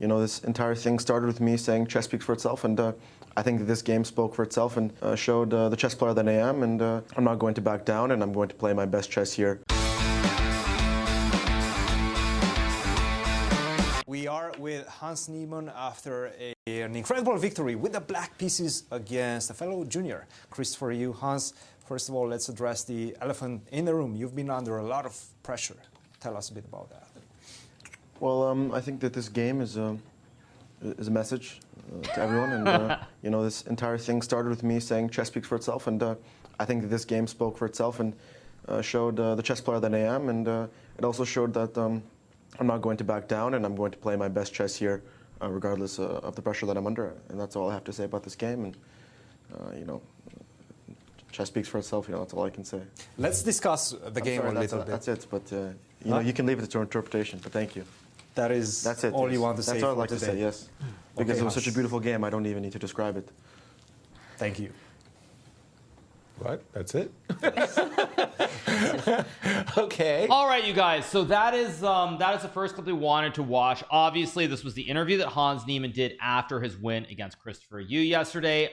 This entire thing started with me saying chess speaks for itself, and I think that this game spoke for itself and showed the chess player that I am, and I'm not going to back down, and I'm going to play my best chess here. We are with Hans Niemann after an incredible victory with the black pieces against a fellow junior, Christopher Yu. Hans, first of all, let's address the elephant in the room. You've been under a lot of pressure. Tell us a bit about that. Well, I think that this game is a message to everyone, and this entire thing started with me saying chess speaks for itself, and I think that this game spoke for itself and showed the chess player that I am, and it also showed that I'm not going to back down, and I'm going to play my best chess here, regardless of the pressure that I'm under, and that's all I have to say about this game. And chess speaks for itself. That's all I can say. Let's discuss the game a little bit. That's it. But you can leave it to your interpretation. But thank you. That's it. All yes. you want to say. That's all I'd like today. to say. Yes, because okay, it was such a beautiful game. I don't even need to describe it. Thank you. What? That's it? Okay. All right, you guys. So that is the first clip we wanted to watch. Obviously, this was the interview that Hans Niemann did after his win against Christopher Yu yesterday.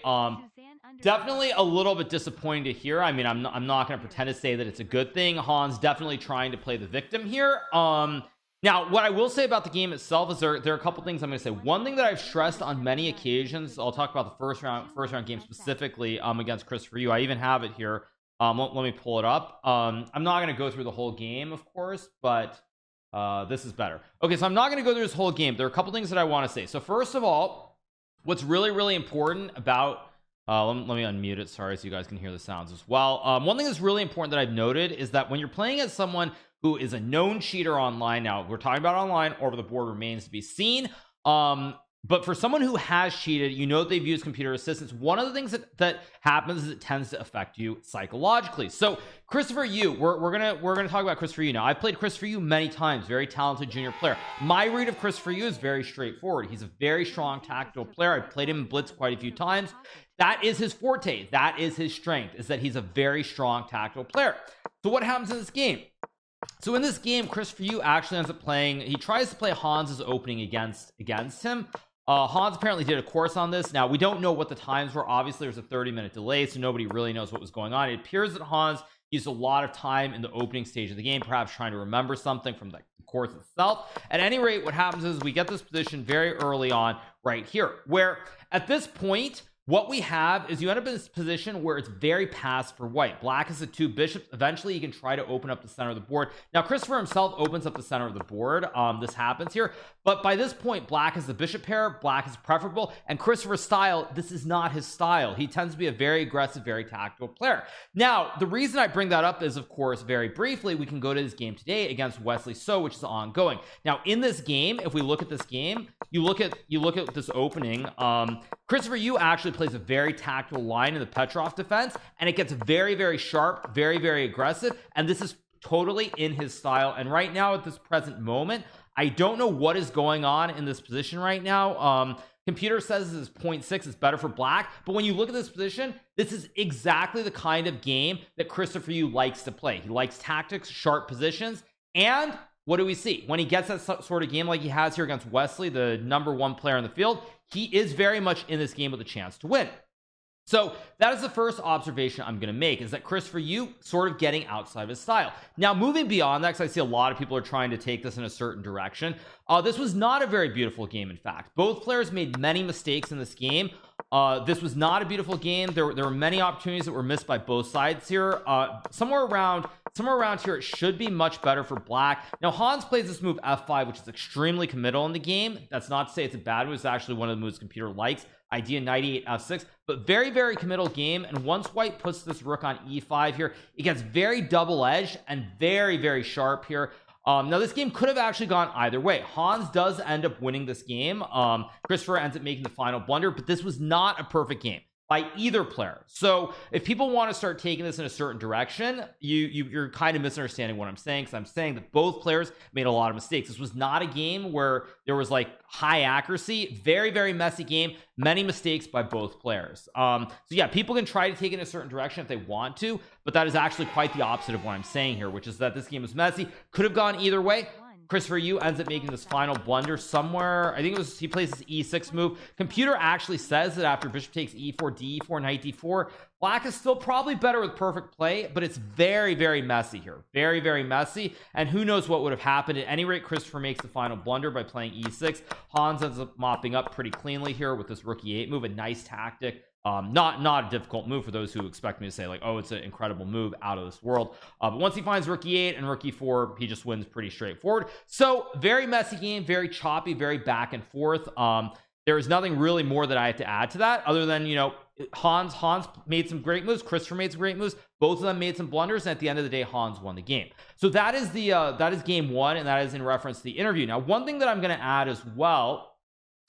Definitely a little bit disappointing to hear. I mean, I'm not going to pretend to say that it's a good thing. Hans definitely trying to play the victim here. Now, what I will say about the game itself is there are a couple things I'm going to say. One thing that I've stressed on many occasions, I'll talk about the first round game specifically against Christopher Yu. I even have it here. Let me pull it up. I'm not going to go through the whole game, of course, but this is better. Okay, so I'm not going to go through this whole game. There are a couple things that I want to say. So first of all, what's really, really important about let me unmute it, sorry, so you guys can hear the sounds as well. One thing that's really important that I've noted is that when you're playing as someone who is a known cheater online, now we're talking about online, over the board remains to be seen, but for someone who has cheated, they've used computer assistance. One of the things that happens is it tends to affect you psychologically. So Christopher Yu, we're gonna talk about Christopher Yu now. I've played Christopher Yu many times, very talented junior player. My read of Christopher Yu is very straightforward. He's a very strong tactical player. I've played him in Blitz quite a few times. That is his forte. That is his strength, is that he's a very strong tactical player. So what happens in this game? So in this game, Christopher Yu actually ends up playing, he tries to play Hans's opening against him. Hans apparently did a course on this. Now we don't know what the times were. Obviously there's a 30-minute delay, so nobody really knows what was going on. It appears that Hans used a lot of time in the opening stage of the game, perhaps trying to remember something from the course itself. At any rate, what happens is we get this position very early on right here, where at this point what we have is you end up in this position where it's very passive for white. Black is the two bishops. Eventually you can try to open up the center of the board. Now Christopher himself opens up the center of the board. This happens here, but by this point black is the bishop pair. Black is preferable, and Christopher's style, this is not his style. He tends to be a very aggressive, very tactical player. Now the reason I bring that up is, of course, very briefly, we can go to this game today against Wesley So, which is ongoing. Now in this game, if we look at this game, you look at this opening, Christopher Yu actually plays a very tactical line in the Petrov defense, and it gets very, very sharp, very, very aggressive, and this is totally in his style. And right now at this present moment, I don't know what is going on in this position right now. Computer says this is 0.6 is better for black, but when you look at this position, this is exactly the kind of game that Christopher Yu likes to play. He likes tactics, sharp positions, and what do we see when he gets that sort of game like he has here against Wesley, the #1 player in the field? He is very much in this game with a chance to win. So that is the first observation I'm going to make, is that Christopher Yu sort of getting outside of his style. Now moving beyond that, because I see a lot of people are trying to take this in a certain direction, this was not a very beautiful game. In fact, both players made many mistakes in this game. This was not a beautiful game. There were many opportunities that were missed by both sides here. Somewhere around here, it should be much better for black. Now Hans plays this move f5, which is extremely committal in the game. That's not to say it's a bad move. It's actually one of the moves computer likes. Idea 98 f6, but very, very committal game. And once white puts this rook on e5 here, it gets very double-edged and very, very sharp here. Now this game could have actually gone either way. Hans does end up winning this game. Christopher ends up making the final blunder, but this was not a perfect game by either player. So if people want to start taking this in a certain direction, you're kind of misunderstanding what I'm saying, because I'm saying that both players made a lot of mistakes. This was not a game where there was like high accuracy. Very, very messy game, many mistakes by both players. So yeah, people can try to take it in a certain direction if they want to, but that is actually quite the opposite of what I'm saying here, which is that this game was messy, could have gone either way. Christopher Yu ends up making this final blunder somewhere. I think it was he plays this e6 move. Computer actually says that after bishop takes e4, d4, knight d4, black is still probably better with perfect play, but it's very, very messy here. Very, very messy. And who knows what would have happened. At any rate, Christopher makes the final blunder by playing e6. Hans ends up mopping up pretty cleanly here with this rook e8 move, a nice tactic. Not a difficult move for those who expect me to say like, oh, it's an incredible move out of this world. But once he finds rook e8 and rook e4, he just wins pretty straightforward. So very messy game, very choppy, very back and forth. There is nothing really more that I have to add to that other than, you know, Hans made some great moves, Christopher made some great moves, both of them made some blunders, and at the end of the day Hans won the game. So that is the that is game one, and that is in reference to the interview. Now, one thing that I'm going to add as well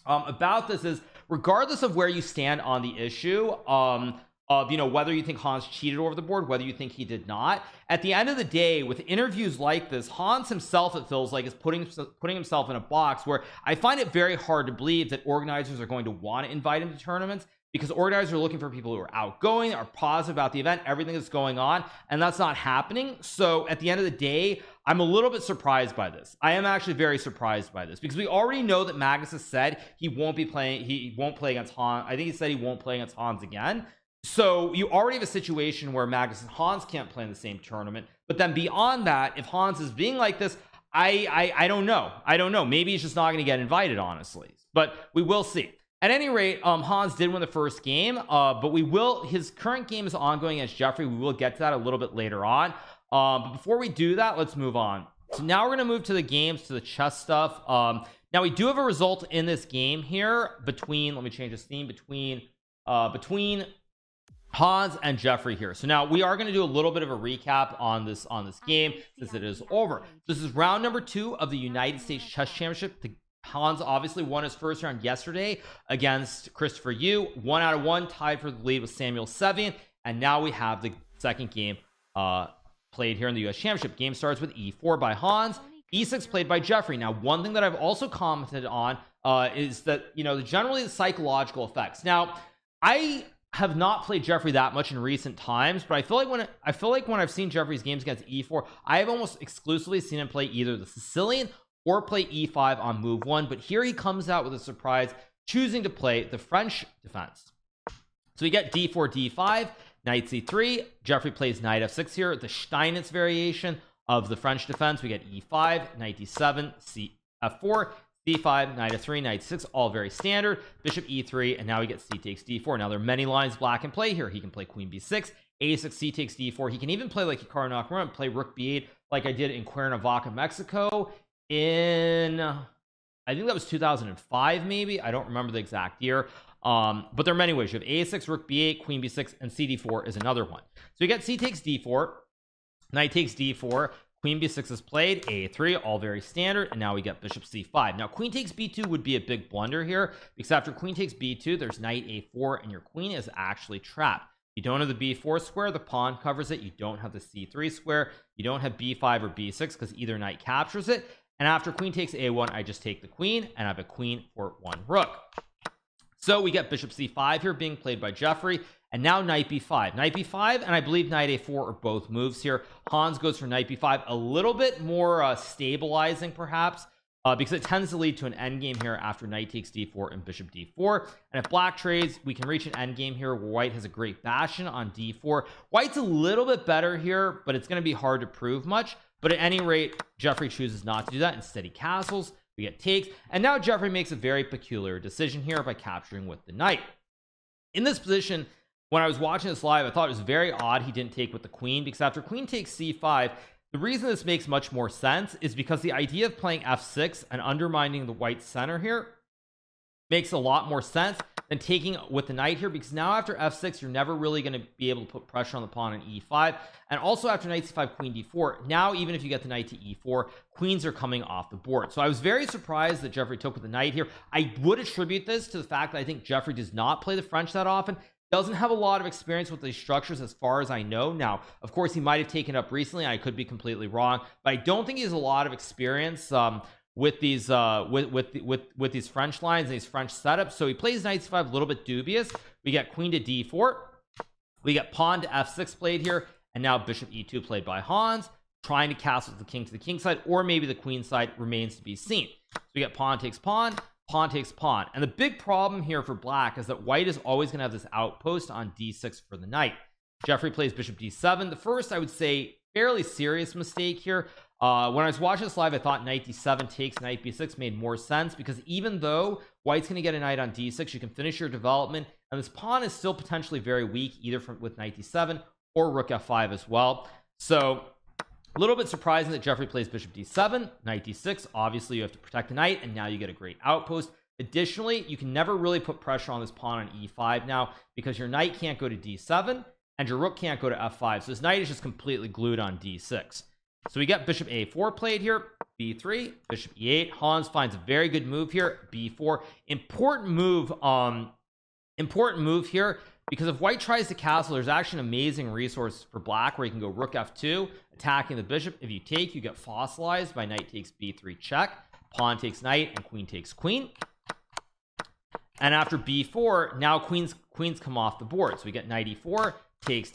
about this is, regardless of where you stand on the issue of, you know, whether you think Hans cheated over the board, whether you think he did not, at the end of the day, with interviews like this, Hans himself, it feels like, is putting himself in a box where I find it very hard to believe that organizers are going to want to invite him to tournaments, because organizers are looking for people who are outgoing, are positive about the event, everything that's going on, and that's not happening. So at the end of the day, I'm a little bit surprised by this. I am actually very surprised by this, because we already know that Magnus has said he won't play against Hans. I think he said he won't play against Hans again. So you already have a situation where Magnus and Hans can't play in the same tournament. But then beyond that, if Hans is being like this, I don't know. Maybe he's just not going to get invited, honestly. But we will see. At any rate, Hans did win the first game, but his current game is ongoing against Jeffery. We will get to that a little bit later on. But before we do that, let's move on. So now we're going to move to the games, to the chess stuff. Now we do have a result in this game here between, let me change this theme, between Hans and Jeffery here. So now we are going to do a little bit of a recap on this game since it is over. This is round number 2 of the United States Chess Championship. Hans obviously won his first round yesterday against Christopher Yu, 1 out of 1, tied for the lead with Samuel Sevian, and now we have the second game played here in the US Championship. Game starts with e4 by Hans, e6 played by Jeffery. Now, one thing that I've also commented on is that, you know, generally the psychological effects. Now, I have not played Jeffery that much in recent times, but I feel like when I've seen Jeffery's games against e4, I have almost exclusively seen him play either the Sicilian or play e5 on move 1. But here he comes out with a surprise, choosing to play the French defense. So we get d4 d5, knight c3. Jeffery plays knight f6 here, the Steinitz variation of the French defense. We get e5, knight d7, f4, d5, knight f3, knight c6, all very standard. Bishop e3, and now we get c takes d4. Now there are many lines black can play here. He can play queen b6, a6, c takes d4. He can even play like Hikaru Nakamura and play rook b8 like I did in Cuernavaca, Mexico in, I think that was 2005 maybe. I don't remember the exact year. But there are many ways. You have a6, rook b8, queen b6, and cd4 is another one. So you get c takes d4, knight takes d4, queen b6 is played, a3, all very standard, and now we get bishop c5. Now queen takes b2 would be a big blunder here, because after queen takes b2, there's knight a4, and your queen is actually trapped. You don't have the b4 square, the pawn covers it. You don't have the c3 square. You don't have b5 or b6 because either knight captures it. And after queen takes a1, I just take the queen, and I have a queen for 1 rook. So we get bishop c5 here being played by Jeffery, and now knight b5. Knight b5, and I believe knight a4 are both moves here. Hans goes for knight b5, a little bit more stabilizing perhaps, because it tends to lead to an endgame here after knight takes d4 and bishop d4. And if black trades, we can reach an endgame here where white has a great bastion on d4. White's a little bit better here, but it's going to be hard to prove much. But at any rate, Jeffery chooses not to do that. Instead, he castles. We get takes, and now Jeffery makes a very peculiar decision here by capturing with the knight. In this position, when I was watching this live, I thought it was very odd he didn't take with the queen, because after queen takes c5, the reason this makes much more sense is because the idea of playing f6 and undermining the white center here makes a lot more sense than taking with the knight here, because now after f6 you're never really going to be able to put pressure on the pawn in e5, and also after knight c5 queen d4, now even if you get the knight to e4, queens are coming off the board. So I was very surprised that Jeffery took with the knight here. I would attribute this to the fact that I think Jeffery does not play the French that often, doesn't have a lot of experience with these structures as far as I know. Now of course he might have taken up recently, I could be completely wrong, but I don't think he has a lot of experience with these with these French lines and these French setups. So he plays knight c5, a little bit dubious. We get queen to d4, we get pawn to f6 played here, and now bishop e2 played by Hans. trying to castle the king to the king side, or maybe the queen side remains to be seen. So we get pawn takes pawn, pawn takes pawn. And the big problem here for black is that white is always going to have this outpost on d6 for the knight. Jeffery plays bishop d7. The first, I would say, fairly serious mistake here. When I was watching this live, I thought knight d7 takes knight b6 made more sense, because even though white's going to get a knight on d6, you can finish your development, and this pawn is still potentially very weak, either with knight d7 or rook f5 as well. So a little bit surprising that Jeffery plays bishop d7, knight d6. Obviously you have to protect the knight, and now you get a great outpost. Additionally, you can never really put pressure on this pawn on e5 now, because your knight can't go to d7 and your rook can't go to f5, so this knight is just completely glued on d6. So we get bishop a4 played here, b3, bishop e8. Hans finds a very good move here, b4. Important move here, because if white tries to castle, there's actually an amazing resource for black where you can go rook f2, attacking the bishop. If you take, you get fossilized by knight takes b3 check, pawn takes knight, and queen takes queen. And after b4, now queens come off the board. So we get knight e4, takes,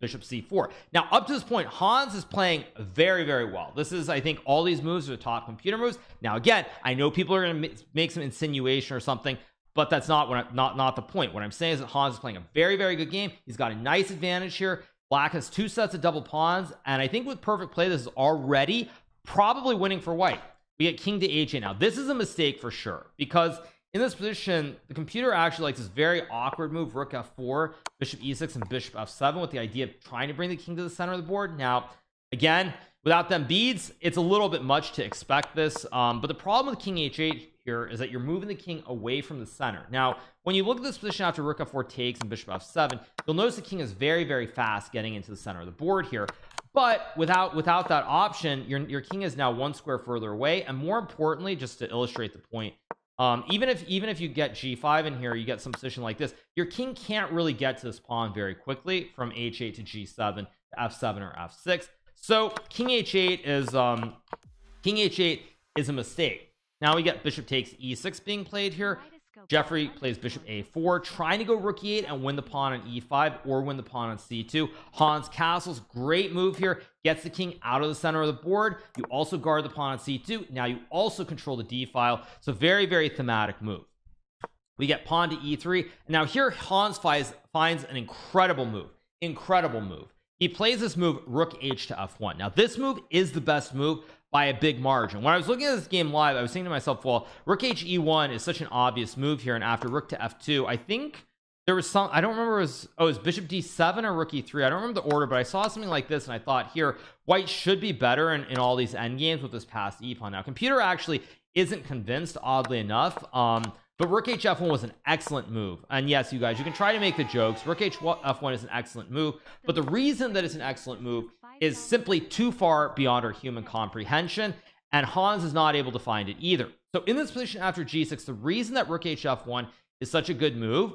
bishop c4. Now up to this point, Hans is playing very, very well. This is, I think, all these moves are top computer moves. Now again, I know people are going to make some insinuation or something, but that's not not the point. What I'm saying is that Hans is playing a very, very good game. He's got a nice advantage here. Black has 2 sets of double pawns, and I think with perfect play, this is already probably winning for white. We get king to h8. Now this is a mistake for sure, because in this position, the computer actually likes this very awkward move, rook f4, bishop e6, and bishop f7, with the idea of trying to bring the king to the center of the board. Now, again, without them beads, it's a little bit much to expect this. But the problem with king h8 here is that you're moving the king away from the center. Now, when you look at this position after rook f4 takes and bishop f7, you'll notice the king is very, very fast getting into the center of the board here. But without that option, your king is now 1 square further away. And more importantly, just to illustrate the point, even if you get g5 in here, you get some position like this, your king can't really get to this pawn very quickly from h8 to g7 to f7 or f6. So king h8 is a mistake. Now we get bishop takes e6 being played here. Jeffery plays bishop a4, trying to go rook e8 and win the pawn on e5 or win the pawn on c2. Hans castles, great move here, gets the king out of the center of the board. You also guard the pawn on c2. Now you also control the d file. So very, very thematic move. We get pawn to e3, and now here Hans finds an incredible move. He plays this move rook h to f1. Now this move is the best move by a big margin. When I was looking at this game live, I was thinking to myself, well, rook h e1 is such an obvious move here, and after rook to f2, I think there was some, I don't remember, it was bishop d7 or rook e3, I don't remember the order, but I saw something like this and I thought, here white should be better in all these endgames with this passed e pawn. Now computer actually isn't convinced, oddly enough, but rook h f1 was an excellent move. And yes, you guys, you can try to make the jokes, rook h f1 is an excellent move, but the reason that it's an excellent move is simply too far beyond our human comprehension, and Hans is not able to find it either. So in this position after g6, the reason that rook h f1 is such a good move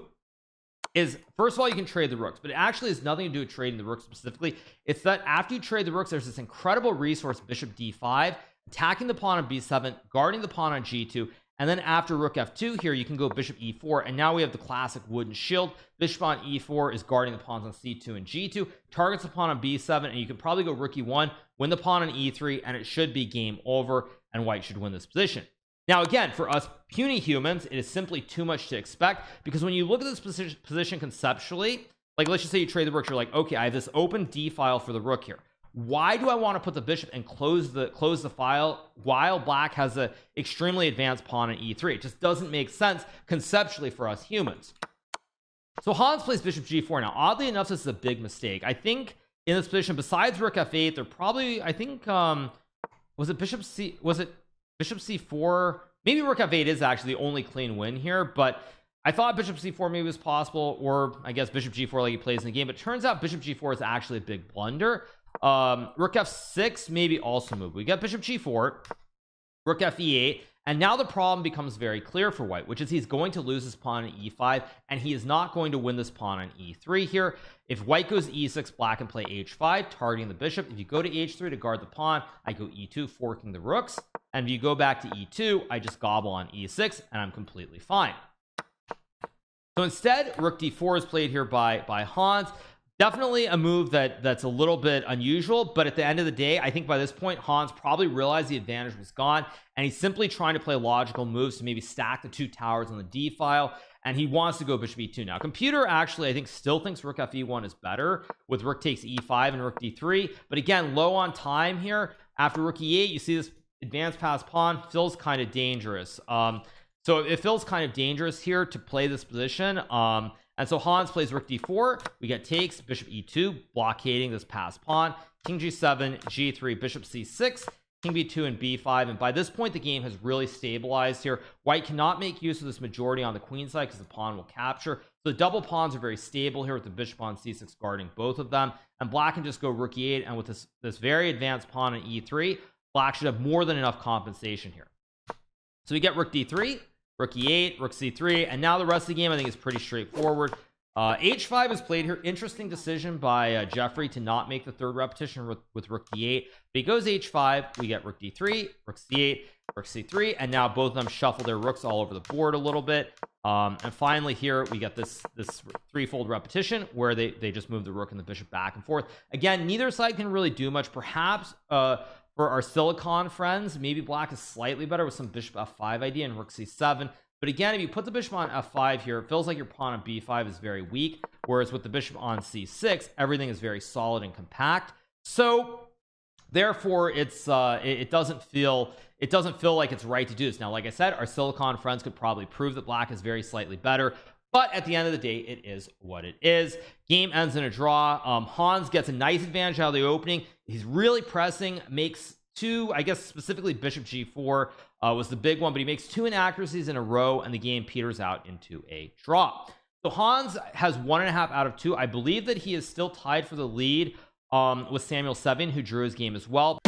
is, first of all, you can trade the rooks, but it actually has nothing to do with trading the rooks specifically. It's that after you trade the rooks, there's this incredible resource, bishop d5, attacking the pawn on b7, guarding the pawn on g2, and then after rook f2 here, you can go bishop e4, and now we have the classic wooden shield. Bishop on e4 is guarding the pawns on c2 and g2, targets the pawn on b7, and you can probably go rook e1, win the pawn on e3, and it should be game over, and white should win this position. Now again, for us puny humans, it is simply too much to expect, because when you look at this position conceptually, like let's just say you trade the rooks, you're like, okay, I have this open d file for the rook here. Why do I want to put the bishop and close the file while black has a extremely advanced pawn on e3? It just doesn't make sense conceptually for us humans. So Hans plays bishop g4. Now oddly enough, this is a big mistake. I think in this position, besides rook f8, they're probably, I think, was it bishop c4? Maybe rook f8 is actually the only clean win here, but I thought bishop c4 maybe was possible, or I guess bishop g4 like he plays in the game, but it turns out bishop g4 is actually a big blunder. Rook f6 maybe also move. We got bishop g4, rook f8, and now the problem becomes very clear for white, which is he's going to lose his pawn on e5, and he is not going to win this pawn on e3 here. If white goes e6, black can play h5, targeting the bishop. If you go to h3 to guard the pawn, I go e2, forking the rooks, and if you go back to e2, I just gobble on e6, and I'm completely fine. So instead, rook d4 is played here by Hans. definitely a move that's a little bit unusual, but at the end of the day, I think by this point Hans probably realized the advantage was gone, and he's simply trying to play logical moves to maybe stack the 2 towers on the D file, and he wants to go bishop e2. Now computer actually I think still thinks rook fe1 is better with rook takes e5 and rook d3, but again low on time here. After rook e8 you see this advanced pass pawn feels kind of dangerous. So it feels kind of dangerous here to play this position. And so Hans plays rook d4, we get takes, bishop e2, blockading this pass pawn, king g7, g3, bishop c6, king b2 and b5. And by this point the game has really stabilized here. White cannot make use of this majority on the queen side because the pawn will capture. So the double pawns are very stable here with the bishop on c6 guarding both of them, and black can just go rook e8, and with this very advanced pawn on e3, black should have more than enough compensation here. So we get rook d3, rook e8, rook c3, and now the rest of the game I think is pretty straightforward. h5 is played here. Interesting decision by Jeffery to not make the third repetition with rook d8, but he goes h5, we get rook d3, rook c8, rook c3, and now both of them shuffle their rooks all over the board a little bit. And finally here we get this threefold repetition where they just move the rook and the bishop back and forth. Again, neither side can really do much. Perhaps for our silicon friends, maybe black is slightly better with some bishop f5 idea and rook c7, but again if you put the bishop on f5 here, it feels like your pawn on b5 is very weak, whereas with the bishop on c6 everything is very solid and compact. So therefore it doesn't feel like it's right to do this. Now like I said, our silicon friends could probably prove that black is very slightly better, but at the end of the day it is what it is. Game ends in a draw. Hans gets a nice advantage out of the opening. He's really pressing, makes 2, I guess specifically bishop g4 was the big one, but he makes 2 inaccuracies in a row and the game peters out into a draw. So Hans has 1.5 out of 2. I believe that he is still tied for the lead with Samuel Sevian, who drew his game as well.